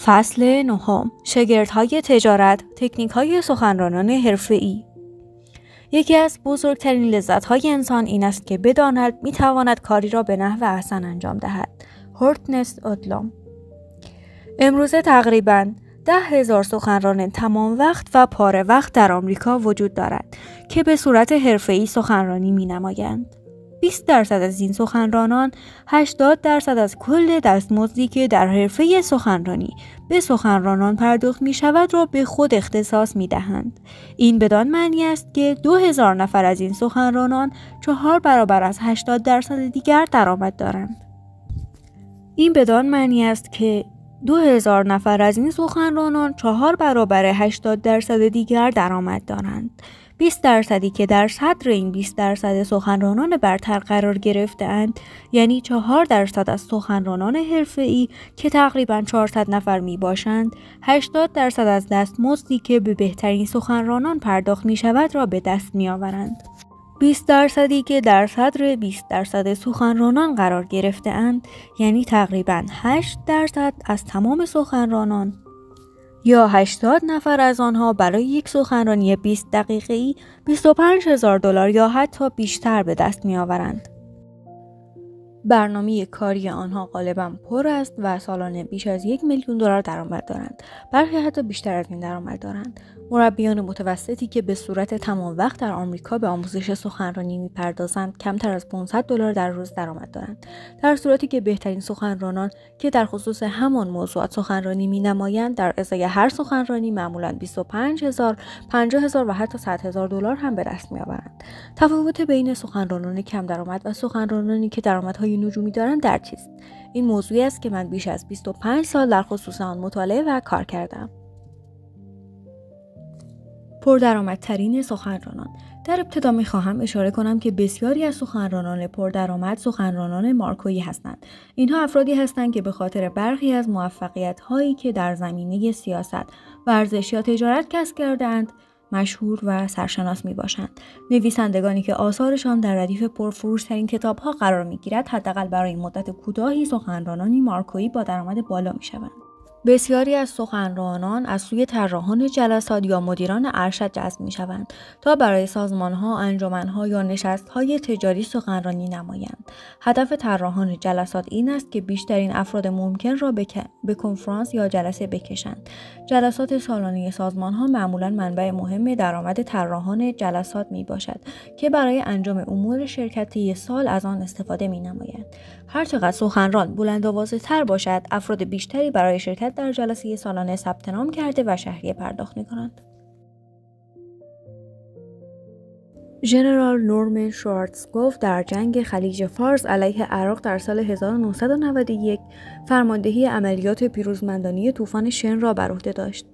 فصل نهم، شگردهای تجارت، تکنیک‌های سخنرانان حرفه‌ای. یکی از بزرگترین لذت‌های انسان این است که بداند می‌تواند کاری را به نحو احسن انجام دهد. هورتنس اودلوم. امروزه تقریباً 10,000 سخنران تمام وقت و پاره وقت در آمریکا وجود دارد که به صورت حرفه‌ای سخنرانی می‌نمایند. 20% از این سخنرانان 80% از کل دستمزدی که در حرفه سخنرانی به سخنرانان پرداخت می شود را به خود اختصاص می دهند. این بدان معنی است که 2000 نفر از این سخنرانان 4 برابر از 80% دیگر درآمد دارند. این بدان معنی است که 2000 نفر از این سخنرانان 4 برابر 80% دیگر درآمد دارند. 20% که در صدر این 20% سخنرانان برتر قرار گرفته‌اند، یعنی 4% از سخنرانان حرفه‌ای که تقریباً 400 نفر می باشند، 80% از دستمزدی که به بهترین سخنرانان پرداخت می شود را به دست می آورند. 20% که در صدر 20% سخنرانان قرار گرفته‌اند، یعنی تقریباً 8% از تمام سخنرانان، یا 80 نفر از آنها برای یک سخنرانی 20 دقیقه‌ای $25,000 یا حتی بیشتر به دست می آورند. برنامه کاری آنها غالباً پر است و سالانه بیش از $1,000,000 درآمد دارند. برخی حتی بیشتر از این درآمد دارند. مربیان متوسطی که به صورت تمام وقت در آمریکا به آموزش سخنرانی می‌پردازند کمتر از $500 در روز درآمد دارند، در صورتی که بهترین سخنرانان که در خصوص همان موضوعات سخنرانی می‌نمایند در ازای هر سخنرانی معمولاً 25,000، 50,000 و حتی $100,000 هم به دست می‌آورند. تفاوت بین سخنرانان کم درآمد و سخنرانانی که درآمدهای نجومی دارند در چیست؟ این موضوعی است که من بیش از 25 سال در خصوص آن مطالعه و کار کردم. پردرآمدترین سخنرانان. در ابتدا می‌خواهم اشاره کنم که بسیاری از سخنرانان پردرآمد سخنرانان مارکویی هستند. اینها افرادی هستند که به خاطر برخی از موفقیت‌هایی که در زمینه سیاست، ورزش یا تجارت کسب کرده‌اند، مشهور و سرشناس میباشند. نویسندگانی که آثارشان در ردیف پرفروش‌ترین کتاب‌ها قرار می‌گیرد، حداقل برای مدت کوتاهی سخنرانانی مارکویی با درآمد بالا می‌شوند. بسیاری از سخنرانان از سوی طراحان جلسات یا مدیران ارشد جذب می‌شوند تا برای سازمان‌ها، انجمن‌ها یا نشست‌های تجاری سخنرانی نمایند. هدف طراحان جلسات این است که بیشترین افراد ممکن را به کنفرانس یا جلسه بکشند. جلسات سالانه سازمان‌ها معمولاً منبع مهم درآمد طراحان جلسات میباشد که برای انجام امور شرکتی سال از آن استفاده می‌نمایند. هرچقدر سخنران بلندآوازه‌تر باشد، افراد بیشتری برای شرکت در جلسه سالانه ثبت نام کرده و شهریه پرداخت می‌کنند. ژنرال نورمن شوارتزکوف در جنگ خلیج فارس علیه عراق در سال 1991 فرماندهی عملیات پیروزمندانه طوفان شن را بر عهده داشت.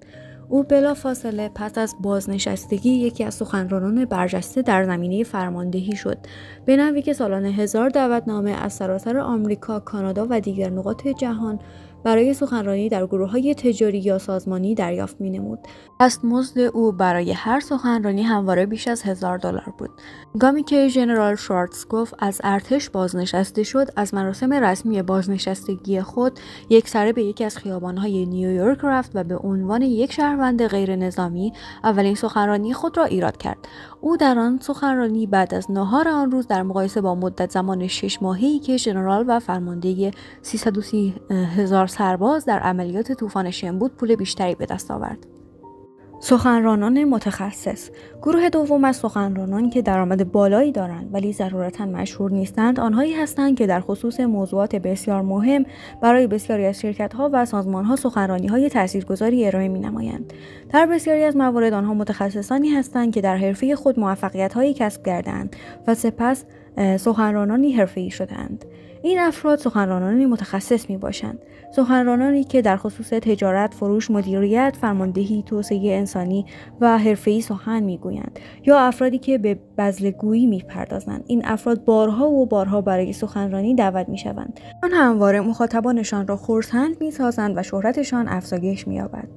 او بلافاصله پس از بازنشستگی یکی از سخنرانان برجسته در زمینه فرماندهی شد، به نحوی که سالانه 1000 دعوتنامه از سراسر آمریکا، کانادا و دیگر نقاط جهان برای سخنرانی در گروه‌های تجاری یا سازمانی دریافت می‌نمود. دستمزد او برای هر سخنرانی همواره بیش از $1000 بود. هنگامی که ژنرال شوارتزکوف از ارتش بازنشسته شد، از مراسم رسمی بازنشستگی خود یکسره به یکی از خیابان‌های نیویورک رفت و به عنوان یک شهروند غیر نظامی اولین سخنرانی خود را ایراد کرد. او در آن سخنرانی بعد از نهار آن روز در مقایسه با مدت زمان 6 ماهه‌ای که ژنرال و فرمانده 330,000 سرباز در عملیات طوفان شن بود، پول بیشتری به دست آورد. سخنرانان متخصص. گروه دوم از سخنرانان که درآمد بالایی دارند ولی ضرورتاً مشهور نیستند، آنهایی هستند که در خصوص موضوعات بسیار مهم برای بسیاری از شرکت‌ها و سازمان‌ها سخنرانی‌های تاثیرگذاری ارائه می‌نمایند. در بسیاری از موارد آنها متخصصانی هستند که در حرفه خود موفقیت‌هایی کسب کرده‌اند و سپس سخنرانانی حرفه‌ای شده‌اند. این افراد سخنرانانی متخصص میباشند، سخنرانانی که در خصوص تجارت، فروش، مدیریت، فرماندهی، توسعه انسانی و حرفه‌ای سخن میگویند، یا افرادی که به بزلگویی میپردازند. این افراد بارها و بارها برای سخنرانی دعوت میشوند. آن همواره مخاطبانشان را خرسند میسازند و شهرتشان افزایش مییابد.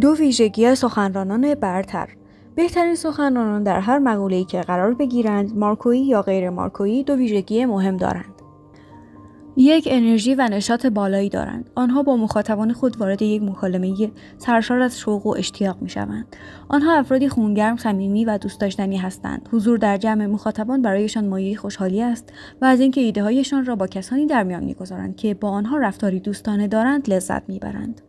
2 ویژگی سخنرانان برتر. بهترین سخنرانان در هر مقوله‌ای که قرار بگیرند، مارکویی یا غیر مارکویی، 2 ویژگی مهم دارند. یک انرژی و نشاط بالایی دارند. آنها با مخاطبان خود وارد یک مکالمه سرشار از شوق و اشتیاق می‌شوند. آنها افرادی خونگرم، صمیمی و دوست داشتنی هستند. حضور در جمع مخاطبان برایشان مایه خوشحالی است و از اینکه ایده‌هایشان را با کسانی در میان می‌گذارند که با آنها رفتاری دوستانه دارند لذت می‌برند.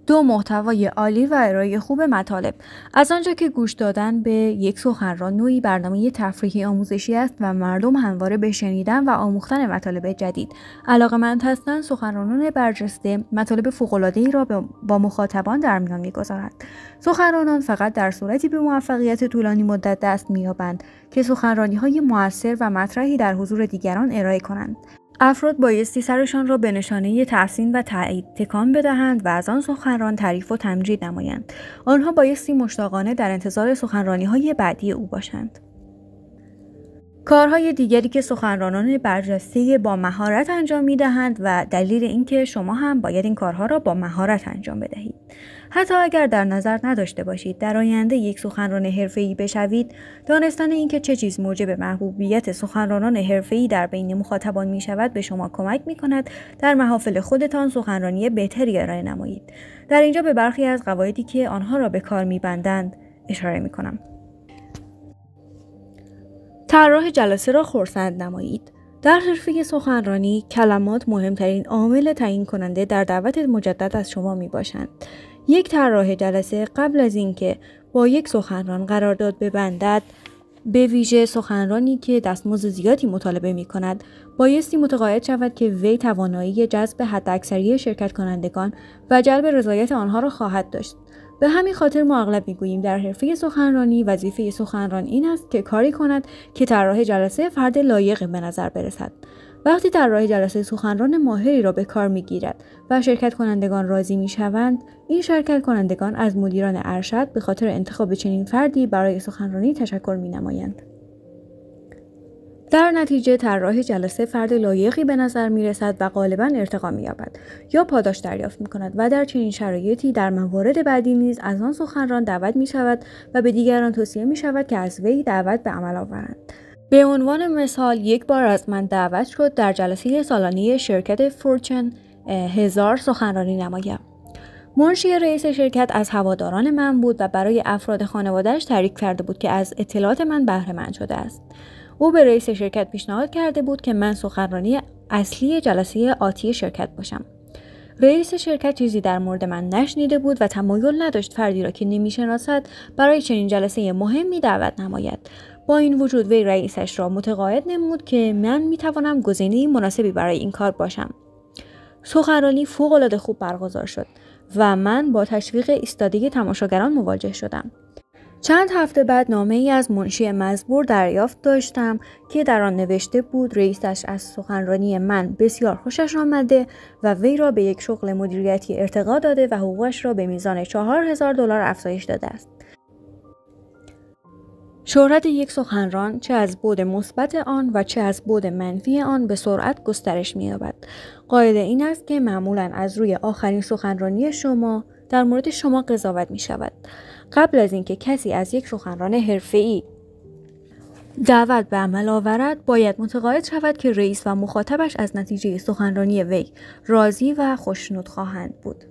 2. محتوای عالی و ارائه خوب مطالب. از آنجا که گوش دادن به یک سخنران نوعی برنامه تفریحی آموزشی است و مردم همواره به شنیدن و آموختن مطالب جدید علاقه‌مند هستند، سخنرانان برجسته مطالب فوق‌العاده‌ای را با مخاطبان در میان می‌گذارند. سخنرانان فقط در صورتی به موفقیت طولانی مدت دست می‌یابند که سخنرانی‌های مؤثر و مطرحی در حضور دیگران ارائه کنند. افراد بایستی سرشان را به نشانه تحسین و تایید تکان بدهند و از آن سخنران تعریف و تمجید نمایند. آنها بایستی مشتاقانه در انتظار سخنرانی‌های بعدی او باشند. کارهای دیگری که سخنرانان برجسته با مهارت انجام می‌دهند و دلیل اینکه شما هم باید این کارها را با مهارت انجام بدهید. حتی اگر در نظر نداشته باشید در آینده یک سخنران حرفه‌ای بشوید، دانستن اینکه چه چیز موجب محبوبیت سخنرانان حرفه‌ای در بین مخاطبان می‌شود به شما کمک می‌کند در محافل خودتان سخنرانی بهتری ارائه نمایید. در اینجا به برخی از قواعدی که آنها را به کار می‌بندند اشاره می‌کنم. طراح جلسه را خرسند نمایید. در حرفه سخنرانی، کلمات مهمترین عامل تعیین کننده در دعوت مجدد از شما می باشند. یک طراح جلسه قبل از اینکه با یک سخنران قرارداد ببندد، به ویژه سخنرانی که دستمزد زیادی مطالبه می کند، بایستی متقاعد شود که وی توانایی جذب حداکثری شرکت کنندگان و جلب رضایت آنها را خواهد داشت. به همین خاطر ما اغلب میگوییم در حرفه سخنرانی وظیفه سخنران این است که کاری کند که طراح جلسه فرد لایقی به نظر برسد. وقتی طراح جلسه سخنران ماهری را به کار میگیرد و شرکت کنندگان راضی میشوند، این شرکت کنندگان از مدیران ارشد به خاطر انتخاب چنین فردی برای سخنرانی تشکر مینمایند. در نتیجه طراح جلسه فرد لایقی به نظر میرسد و غالباً ارتقا می‌یابد یا پاداش دریافت می‌کند و در چنین شرایطی در موارد بعدی نیز از آن سخنران دعوت می‌شود و به دیگران توصیه می‌شود که از وی دعوت به عمل آورند. به عنوان مثال، یک بار از من دعوت شد در جلسه سالانه شرکت فورچن 1000 سخنرانی نمایم. منشی رئیس شرکت از هواداران من بود و برای افراد خانواده‌اش تعریف کرده بود که از اطلاعات من بهره مند شده است. او به رئیس شرکت پیشنهاد کرده بود که من سخنرانی اصلی جلسه آتی شرکت باشم. رئیس شرکت چیزی در مورد من نشنیده بود و تمایل نداشت فردی را که نمی‌شناسد برای چنین جلسه مهمی دعوت نماید. با این وجود وی رئیسش را متقاعد نمود که من می‌توانم گزینه مناسبی برای این کار باشم. سخنرانی فوق‌العاده خوب برگزار شد و من با تشویق ایستادگی تماشاگران مواجه شدم. چند هفته بعد نامه‌ای از منشی مزبور دریافت داشتم که در آن نوشته بود رئیسش از سخنرانی من بسیار خوشش آمده و وی را به یک شغل مدیریتی ارتقا داده و حقوقش را به میزان $4000 افزایش داده است. شهرت یک سخنران چه از بعد مثبت آن و چه از بعد منفی آن به سرعت گسترش می‌یابد. قاعده این است که معمولاً از روی آخرین سخنرانی شما در مورد شما قضاوت می‌شود. قبل از اینکه کسی از یک سخنران حرفه‌ای دعوت به عمل آورد، باید متقاعد شود که رئیس و مخاطبش از نتیجه سخنرانی وی راضی و خوشنود خواهند بود.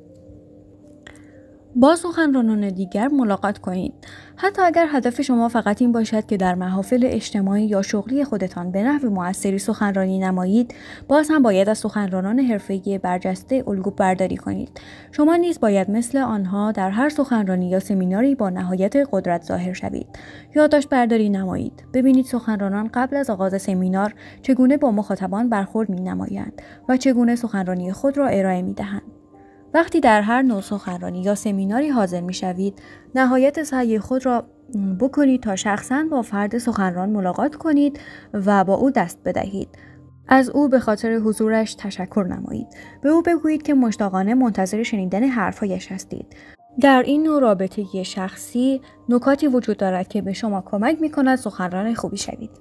با سخنرانان دیگر ملاقات کنید. حتی اگر هدف شما فقط این باشد که در محافل اجتماعی یا شغلی خودتان به نحو مؤثری سخنرانی نمایید، باز هم باید از سخنرانان حرفه‌ای برجسته الگو برداری کنید. شما نیز باید مثل آنها در هر سخنرانی یا سمیناری با نهایت قدرت ظاهر شوید. یادداشت برداری نمایید. ببینید سخنرانان قبل از آغاز سمینار چگونه با مخاطبان برخورد می‌نمایند و چگونه سخنرانی خود را ارائه می‌دهند. وقتی در هر نوع سخنرانی یا سمیناری حاضر می‌شوید، نهایت سعی خود را بکنید تا شخصاً با فرد سخنران ملاقات کنید و با او دست بدهید. از او به خاطر حضورش تشکر نمایید. به او بگویید که مشتاقانه منتظر شنیدن حرفایش هستید. در این نوع رابطه شخصی نکاتی وجود دارد که به شما کمک می‌کند سخنران خوبی شوید.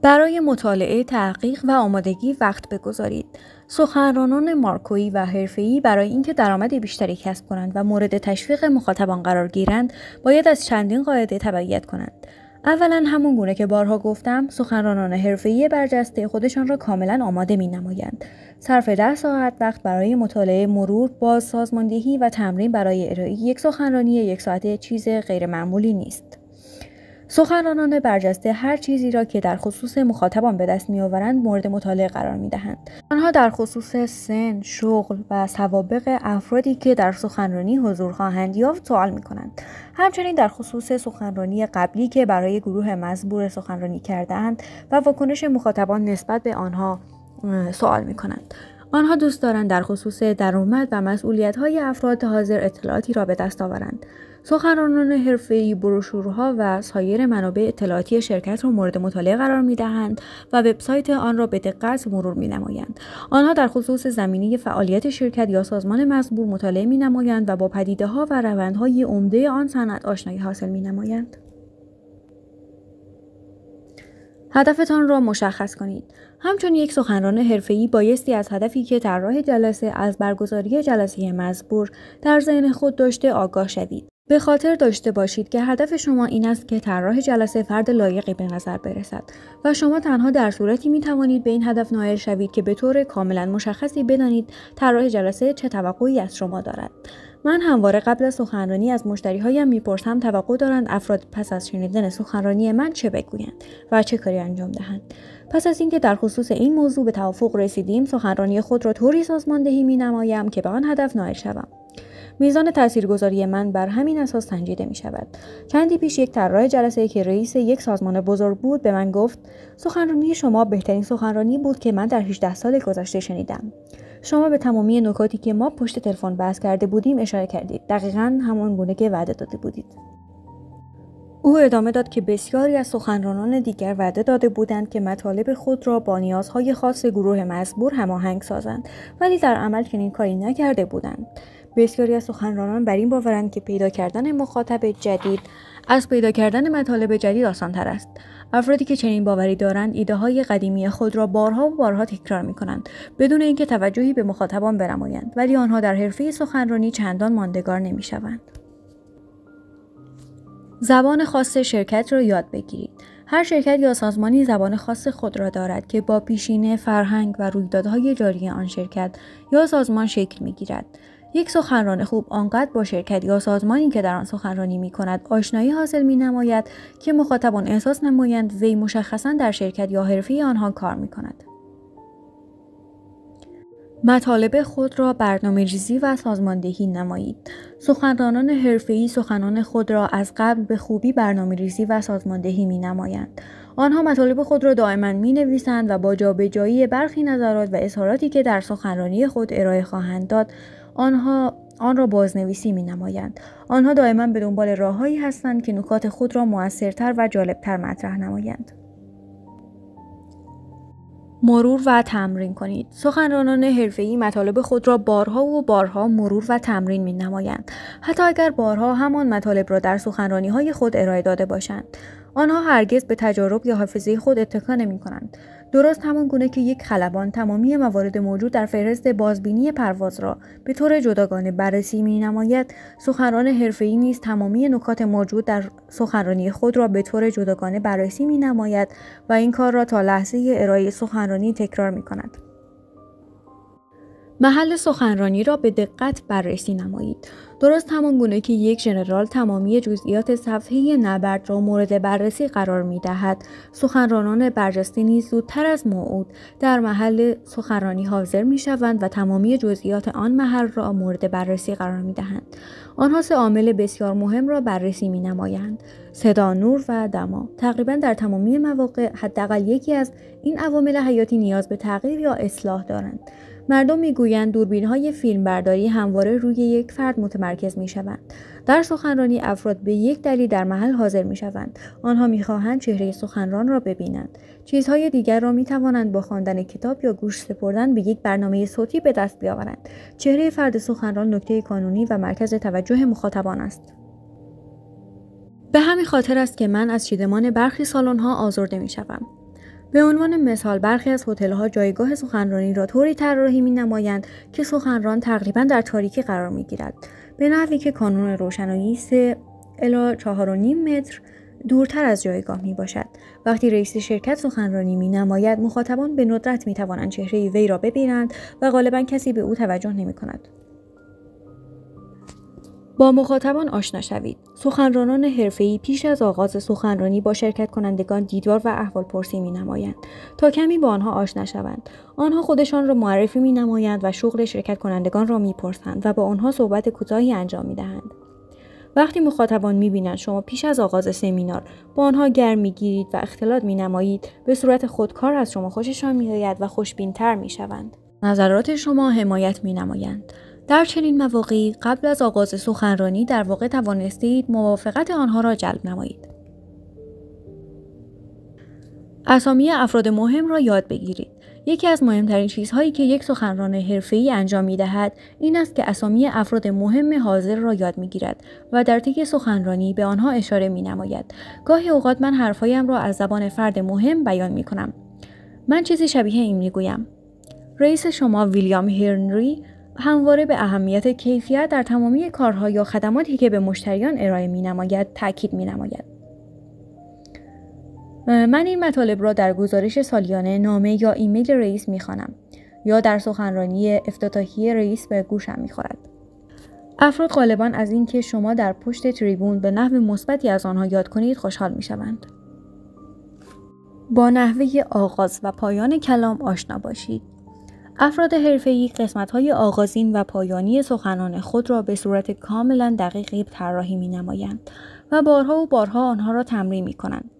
برای مطالعه، تحقیق و آمادگی وقت بگذارید. سخنرانان مارکویی و حرفه‌ای برای اینکه درآمد بیشتری کسب کنند و مورد تشویق مخاطبان قرار گیرند، باید از چندین قاعده تبعیت کنند. اولا همون گونه که بارها گفتم، سخنرانان حرفه‌ای برجسته خودشان را کاملا آماده می‌نمایند. صرف 10 ساعت وقت برای مطالعه، مرور، بازسازماندهی و تمرین برای ارائه یک سخنرانی 1 ساعته چیز غیر معمولی نیست. سخنرانان برجسته هر چیزی را که در خصوص مخاطبان به دست می‌آورند مورد مطالعه قرار می‌دهند. آنها در خصوص سن، شغل و سوابق افرادی که در سخنرانی حضور خواهند یافت سوال می‌کنند. همچنین در خصوص سخنرانی قبلی که برای گروه مزبور سخنرانی کرده‌اند و واکنش مخاطبان نسبت به آنها سوال می‌کنند. آنها دوست دارند در خصوص درآمد و مسئولیت‌های افراد حاضر اطلاعاتی را به دست آورند. سخنرانان حرفه‌ای بروشورها و سایر منابع اطلاعاتی شرکت را مورد مطالعه قرار می‌دهند و وبسایت آن را به دقت مرور می‌نمایند. آنها در خصوص زمینه فعالیت شرکت یا سازمان مزبور مطالعه می‌نمایند و با پدیده‌ها و روندهای عمده آن صنعت آشنایی حاصل می‌نمایند. هدفتان را مشخص کنید. همچون یک سخنران حرفه‌ای بایستی از هدفی که طراح جلسه از برگزاری جلسه مزبور در ذهن خود داشته آگاه شوید. به خاطر داشته باشید که هدف شما این است که طراح جلسه فرد لایقی به نظر برسد و شما تنها در صورتی می توانید به این هدف نائل شوید که به طور کاملا مشخصی بدانید طراح جلسه چه توقعی از شما دارد. من همواره قبل از سخنرانی از مشتری‌هایم می‌پرسم توقع دارند افراد پس از شنیدن سخنرانی من چه بگویند و چه کاری انجام دهند. پس از اینکه در خصوص این موضوع به توافق رسیدیم، سخنرانی خود را طوری سازماندهی می‌نمایم که به آن هدف نائل شوم. میزان تاثیرگذاری من بر همین اساس سنجیده می شود. چندی پیش یک طراح جلسه که رئیس یک سازمان بزرگ بود به من گفت سخنرانی شما بهترین سخنرانی بود که من در 18 سال گذشته شنیدم. شما به تمامی نکاتی که ما پشت تلفن بحث کرده بودیم اشاره کردید. دقیقاً همان گونه که وعده داده بودید. او ادامه داد که بسیاری از سخنرانان دیگر وعده داده بودند که مطالب خود را با نیازهای خاص گروه مزبور هماهنگ سازند، ولی در عمل چنین کاری نکرده بودند. بسیاری از سخنرانان بر این باورند که پیدا کردن مخاطب جدید از پیدا کردن مطالب جدید آسان‌تر است. افرادی که چنین باوری دارند ایده‌های قدیمی خود را بارها و بارها تکرار می‌کنند بدون اینکه توجهی به مخاطبان بنمایند، ولی آنها در حرفه سخنرانی چندان ماندگار نمی‌شوند. زبان خاص شرکت را یاد بگیرید. هر شرکت یا سازمانی زبان خاص خود را دارد که با پیشینه، فرهنگ و رویدادهای جاری آن شرکت یا سازمان شکل می‌گیرد. یک سخنران خوب آنقدر با شرکت یا سازمانی که در آن سخنرانی می‌کند آشنایی حاصل می‌نماید که مخاطبان احساس نمایند وی مشخصاً در شرکت یا حرفه آنها کار می‌کند. مطالب خود را برنامه‌ریزی و سازماندهی نمایید. سخنرانان حرفه‌ای سخنان خود را از قبل به خوبی برنامه‌ریزی و سازماندهی می‌نمایند. آنها مطالب خود را دائما می‌نویسند و با جابجایی برخی نظرات و اظهاراتی که در سخنرانی خود ارائه خواهند داد، آن را بازنویسی می‌نمایند. آنها دائما به دنبال راه‌هایی هستند که نکات خود را مؤثرتر و جالبتر مطرح نمایند. مرور و تمرین کنید. سخنرانان حرفه‌ای مطالب خود را بارها و بارها مرور و تمرین می‌نمایند، حتی اگر بارها همان مطالب را در سخنرانی‌های خود ارائه داده باشند. آنها هرگز به تجارب یا حافظه خود اتکا نمی‌کنند. درست همان گونه که یک خلبان تمامی موارد موجود در فهرست بازبینی پرواز را به طور جداگانه بررسی می‌نماید، سخنران حرفه‌ای نیز تمامی نکات موجود در سخنرانی خود را به طور جداگانه بررسی می‌نماید و این کار را تا لحظه ارائه سخنرانی تکرار می‌کند. محل سخنرانی را به دقت بررسی نمایید. درست همان گونه که یک ژنرال تمامی جزئیات صفحه نبرد را مورد بررسی قرار می‌دهد، سخنرانان برجسته نیز زودتر از موعود در محل سخنرانی حاضر می‌شوند و تمامی جزئیات آن محل را مورد بررسی قرار می‌دهند. آنها 3 عامل بسیار مهم را بررسی می‌نمایند: صدا، نور و دما. تقریباً در تمامی مواقع حداقل یکی از این عوامل حیاتی نیاز به تغییر یا اصلاح دارند. مردم میگویند دوربین‌های فیلمبرداری همواره روی یک فرد متمرکز می‌شوند. در سخنرانی افراد به یک دلیل در محل حاضر می‌شوند. آنها می‌خواهند چهره سخنران را ببینند. چیزهای دیگر را می‌توانند با خواندن کتاب یا گوش سپردن به یک برنامه صوتی به دست بیاورند. چهره فرد سخنران نکته کانونی و مرکز توجه مخاطبان است. به همین خاطر است که من از چیدمان برخی سالن‌ها آزرده می‌شوم. به عنوان مثال برخی از هتل‌ها جایگاه سخنرانی را طوری طراحی می‌نمایند که سخنران تقریباً در تاریکی قرار می‌گیرد، به نحوی که کانون روشنایی 3 الی 4.5 متر دورتر از جایگاه می باشد. وقتی رئیس شرکت سخنرانی می نماید، مخاطبان به ندرت می توانند چهره وی را ببینند و غالبا کسی به او توجه نمی کند. با مخاطبان آشنا شوید. سخنرانان حرفه‌ای پیش از آغاز سخنرانی با شرکت کنندگان دیدار و احوالپرسی می‌نمایند تا کمی با آنها آشنا شوند. آنها خودشان را معرفی می‌نمایند و شغل شرکت کنندگان را می‌پرسند و با آنها صحبت کوتاهی انجام می‌دهند. وقتی مخاطبان می‌بینند شما پیش از آغاز سمینار با آنها گرم می‌گیرید و اختلاط می‌نمایید، به صورت خودکار از شما خوششان می‌آید و خوشبین‌تر می‌شوند. نظرات شما حمایت می‌نمایند. در چنین مواقعی قبل از آغاز سخنرانی در واقع توانستید موافقت آنها را جلب نمایید. اسامی افراد مهم را یاد بگیرید. یکی از مهمترین چیزهایی که یک سخنران حرفه‌ای انجام می‌دهد این است که اسامی افراد مهم حاضر را یاد می‌گیرد و در طی سخنرانی به آنها اشاره می‌نماید. گاهی اوقات من حرفایم را از زبان فرد مهم بیان می‌کنم. من چیزی شبیه این می‌گویم: رئیس شما ویلیام هنری همواره به اهمیت کیفیت در تمامی کارها یا خدماتی که به مشتریان ارائه می‌نماید تاکید می‌نماید. من این مطالب را در گزارش سالیانه، نامه یا ایمیل رئیس می‌خوانم یا در سخنرانی افتتاحیه رئیس به گوشم می‌خورد. افراد غالباً از اینکه شما در پشت تریبون به نحو مثبتی از آنها یاد کنید خوشحال می‌شوند. با نحوه آغاز و پایان کلام آشنا باشید. افراد حرفه‌ای قسمت‌های آغازین و پایانی سخنان خود را به صورت کاملا دقیق طراحی می‌نمایند و بارها و بارها آنها را تمرین می‌کنند.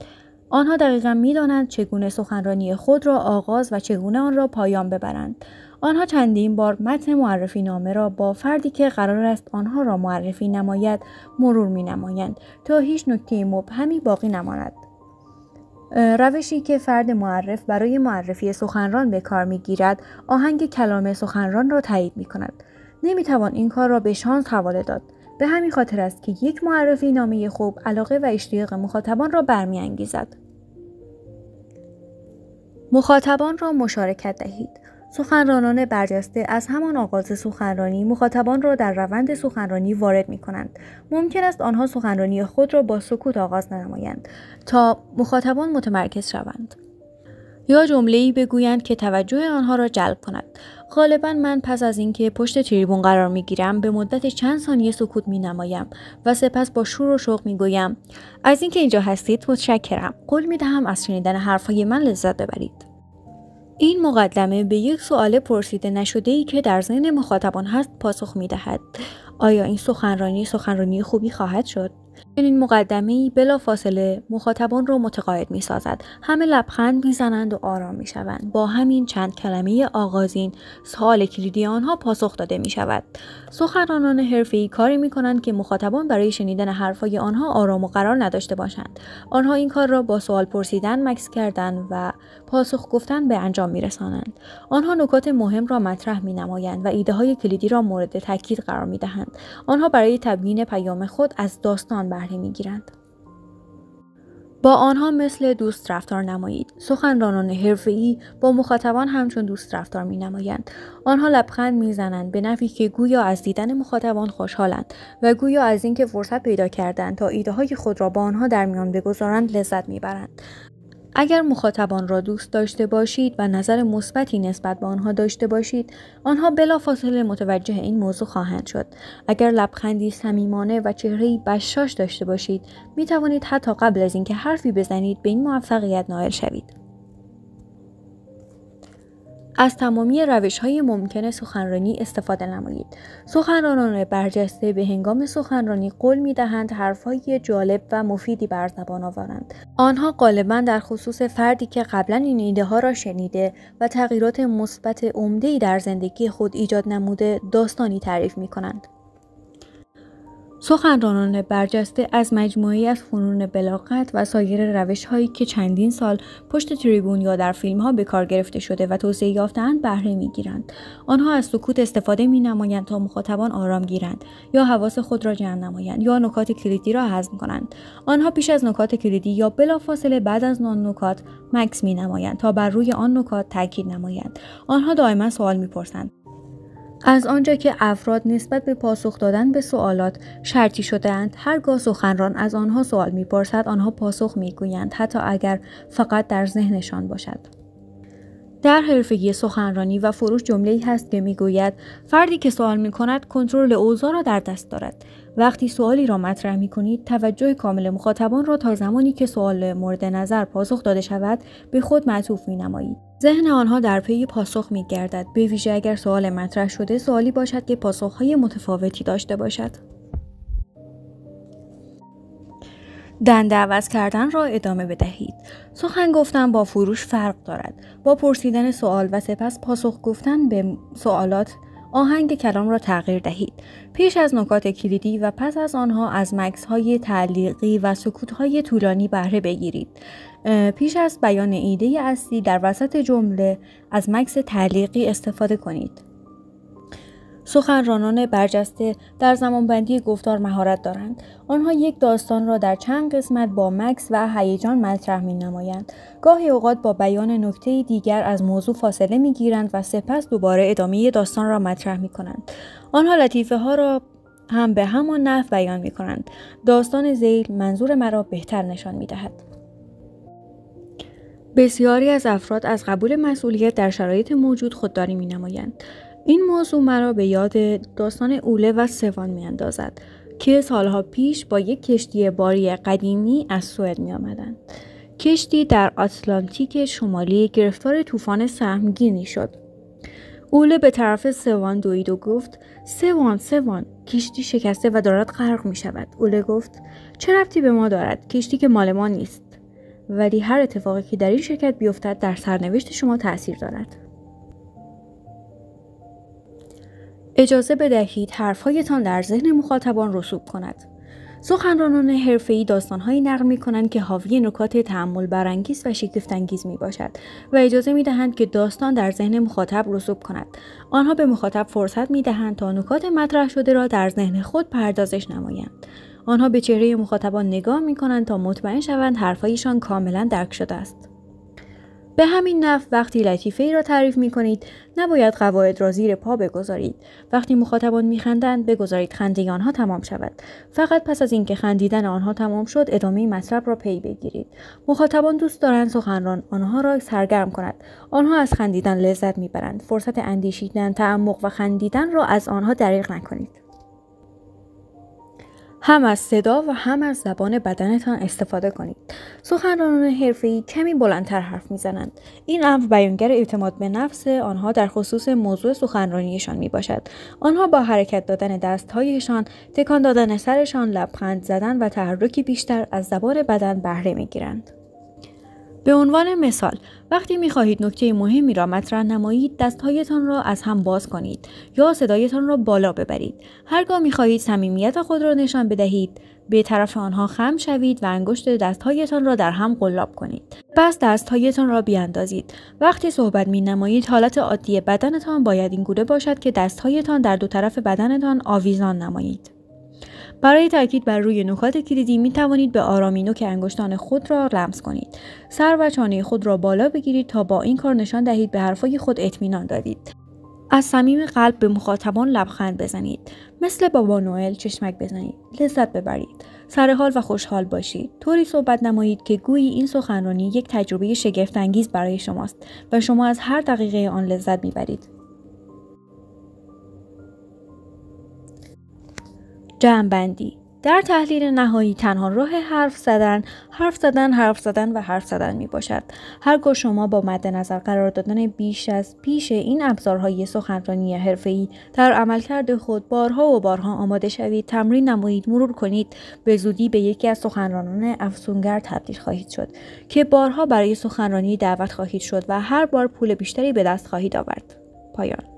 آنها دقیقاً می‌دانند چگونه سخنرانی خود را آغاز و چگونه آن را پایان ببرند. آنها چندین بار متن معرفی نامه را با فردی که قرار است آنها را معرفی نماید مرور می‌نمایند تا هیچ نکته مبهمی باقی نماند. روشی که فرد معرف برای معرفی سخنران به کار می‌گیرد، آهنگ کلام سخنران را تایید می‌کند. نمی‌توان این کار را به شانس حواله داد. به همین خاطر است که یک معرفی نامه خوب علاقه و اشتیاق مخاطبان را برمی‌انگیزد. مخاطبان را مشارکت دهید. سخنرانان برجسته از همان آغاز سخنرانی مخاطبان را در روند سخنرانی وارد می‌کنند. ممکن است آنها سخنرانی خود را با سکوت آغاز نمایند تا مخاطبان متمرکز شوند یا جمله‌ای بگویند که توجه آنها را جلب کند. غالباً من پس از اینکه پشت تریبون قرار می‌گیرم به مدت چند ثانیه سکوت می‌نمایم و سپس با شور و شوق می‌گویم: از اینکه اینجا هستید متشکرم. قول می‌دهم از شنیدن حرف‌های من لذت ببرید. این مقدمه به یک سوال پرسیده نشده‌ای که در ذهن مخاطبان هست پاسخ می‌دهد: آیا این سخنرانی خوبی خواهد شد؟ این مقدمه‌ای بلافاصله مخاطبان را متقاعد می‌سازد. همه لبخند می‌زنند و آرام می‌شوند. با همین چند کلمه آغازین، سوال کلیدی آنها پاسخ داده می‌شود. سخنرانان حرفه‌ای کاری می‌کنند که مخاطبان برای شنیدن حرف‌های آنها آرام و قرار نداشته باشند. آنها این کار را با سوال پرسیدن، مکث کردن و پاسخ گفتن به انجام می‌رسانند. آنها نکات مهم را مطرح می‌نمایند و ایده‌های کلیدی را مورد تاکید قرار می‌دهند. آنها برای تبیین پیام خود از داستان بهره می‌گیرند. با آنها مثل دوست رفتار نمایید. سخنرانان حرفه‌ای با مخاطبان همچون دوست رفتار می‌نمایند. آنها لبخند می‌زنند به نحوی که گویا از دیدن مخاطبان خوشحالند و گویا از اینکه فرصت پیدا کردند تا ایده‌های خود را با آنها در میان بگذارند لذت می‌برند. اگر مخاطبان را دوست داشته باشید و نظر مثبتی نسبت به آنها داشته باشید، آنها بلافاصله متوجه این موضوع خواهند شد. اگر لبخندی صمیمانه و چهره‌ای بشاش داشته باشید، می توانید حتی قبل از اینکه حرفی بزنید به این موفقیت نائل شوید. از تمامی روش‌های ممکن سخنرانی استفاده نمایید. سخنرانان برجسته به هنگام سخنرانی قول می‌دهند حرف‌های جالب و مفیدی بر زبان آورند. آنها غالباً در خصوص فردی که قبلاً این ایده‌ها را شنیده و تغییرات مثبت عمده‌ای در زندگی خود ایجاد نموده داستانی تعریف می‌کنند. سخنرانان برجسته از مجموعه‌ای از فنون بلاغت و سایر روش‌هایی که چندین سال پشت تریبون یا در فیلم‌ها به کار گرفته شده و توسعه یافته‌اند بهره می‌گیرند. آنها از سکوت استفاده می‌نمایند تا مخاطبان آرام گیرند یا حواس خود را جمع نمایند یا نکات کلیدی را هضم کنند. آنها پیش از نکات کلیدی یا بلافاصله بعد از آن نکات مکث می‌نمایند تا بر روی آن نکات تاکید نمایند. آنها دائما سوال می‌پرسند: از آنجا که افراد نسبت به پاسخ دادن به سوالات شرطی شده‌اند، هرگاه سخنران از آنها سوال می‌پرسد آنها پاسخ می‌گویند، حتی اگر فقط در ذهنشان باشد. در حرفه سخنرانی و فروش جمله‌ای هست که می‌گوید فردی که سوال می‌کند کنترل اوضاع را در دست دارد. وقتی سوالی را مطرح می‌کنید، توجه کامل مخاطبان را تا زمانی که سوال مورد نظر پاسخ داده شود به خود معطوف می‌نمایید. ذهن آنها در پی پاسخ می‌گردد، به ویژه اگر سوال مطرح شده سوالی باشد که پاسخ‌های متفاوتی داشته باشد. دنده عوض کردن را ادامه بدهید. سخن گفتن با فروش فرق دارد. با پرسیدن سوال و سپس پاسخ گفتن به سوالات آهنگ کلام را تغییر دهید. پیش از نکات کلیدی و پس از آنها از مکث‌های تعلیقی و سکوت‌های طولانی بهره بگیرید. پیش از بیان ایده اصلی در وسط جمله از مکث تعلیقی استفاده کنید. سخنرانان برجسته در زمانبندی گفتار مهارت دارند. آنها یک داستان را در چند قسمت با مکث و هیجان مطرح می‌نمایند. گاهی اوقات با بیان نکته دیگر از موضوع فاصله می‌گیرند و سپس دوباره ادامه داستان را مطرح می‌کنند. آنها لطیفه ها را هم به همان نحو بیان می‌کنند. داستان ذیل منظور مرا بهتر نشان می‌دهد. بسیاری از افراد از قبول مسئولیت در شرایط موجود خودداری می‌نمایند. این موضوع مرا به یاد داستان اوله و سوان می‌اندازد که سالها پیش با یک کشتی باری قدیمی از سوئد می‌آمدند. کشتی در آتلانتیک شمالی گرفتار طوفان سهمگینی شد. اوله به طرف سوان دوید و گفت: سوان، کشتی شکسته و دارد غرق می‌شود. اوله گفت: چه ربطی به ما دارد؟ کشتی که مال ما نیست. ولی هر اتفاقی که در این شرکت بیفتد در سرنوشت شما تأثیر دارد. اجازه بدهید حرف‌هایتان در ذهن مخاطبان رسوب کند. سخنرانان حرفه‌ای داستان‌هایی نقل می‌کنند که حاوی نکات تأمل برانگیز و شگفت‌انگیز می‌باشد و اجازه می‌دهند که داستان در ذهن مخاطب رسوب کند. آنها به مخاطب فرصت می‌دهند تا نکات مطرح شده را در ذهن خود پردازش نمایند. آنها به چهره مخاطبان نگاه می‌کنند تا مطمئن شوند حرف‌هایشان کاملاً درک شده است. به همین نحو وقتی لطیفه‌ای را تعریف می‌کنید، نباید قواعد را زیر پا بگذارید. وقتی مخاطبان می‌خندند، بگذارید خنده آنها تمام شود. فقط پس از اینکه خندیدن آنها تمام شد، ادامه مطلب را پی بگیرید. مخاطبان دوست دارند سخنران آنها را سرگرم کند. آنها از خندیدن لذت می‌برند. فرصت اندیشیدن، تعمق و خندیدن را از آنها دریغ نکنید. هم از صدا و هم از زبان بدنتان استفاده کنید. سخنرانان حرفه‌ای کمی بلندتر حرف میزنند. این امر بیانگر اعتماد به نفس آنها در خصوص موضوع سخنرانیشان میباشد. آنها با حرکت دادن دستهایشان، تکان دادن سرشان، لبخند زدن و تحرکی بیشتر از زبان بدن بهره میگیرند. به عنوان مثال، وقتی می‌خواهید نکته مهمی را مطرح نمایید، دست‌هایتان را از هم باز کنید یا صدایتان را بالا ببرید. هرگاه می‌خواهید صمیمیت خود را نشان بدهید، به طرف آنها خم شوید و انگشت دست‌هایتان را در هم قلاب کنید. پس دست‌هایتان را بیاندازید. وقتی صحبت می‌نمایید، حالت عادی بدنتان باید این گونه باشد که دست‌هایتان در دو طرف بدنتان آویزان نمایید. برای تاکید بر روی نکات کلیدی می توانید به آرامی نوک انگشتان خود را لمس کنید. سر و چانه خود را بالا بگیرید تا با این کار نشان دهید به حرفای خود اطمینان دارید. از صمیم قلب به مخاطبان لبخند بزنید. مثل بابا نوئل چشمک بزنید. لذت ببرید. سرحال و خوشحال باشید. طوری صحبت نمایید که گویی این سخنرانی یک تجربه شگفت‌انگیز برای شماست و شما از هر دقیقه آن لذت میبرید. جمع‌بندی: در تحلیل نهایی تنها راه حرف زدن می باشد. هرگاه شما با مد نظر قرار دادن بیش از پیش این ابزارهای سخنرانی حرفه‌ای در عملکرد خود بارها و بارها آماده شوید، تمرین نمایید، مرور کنید، به زودی به یکی از سخنرانان افسونگر تبدیل خواهید شد که بارها برای سخنرانی دعوت خواهید شد و هر بار پول بیشتری به دست خواهید آورد. پایان.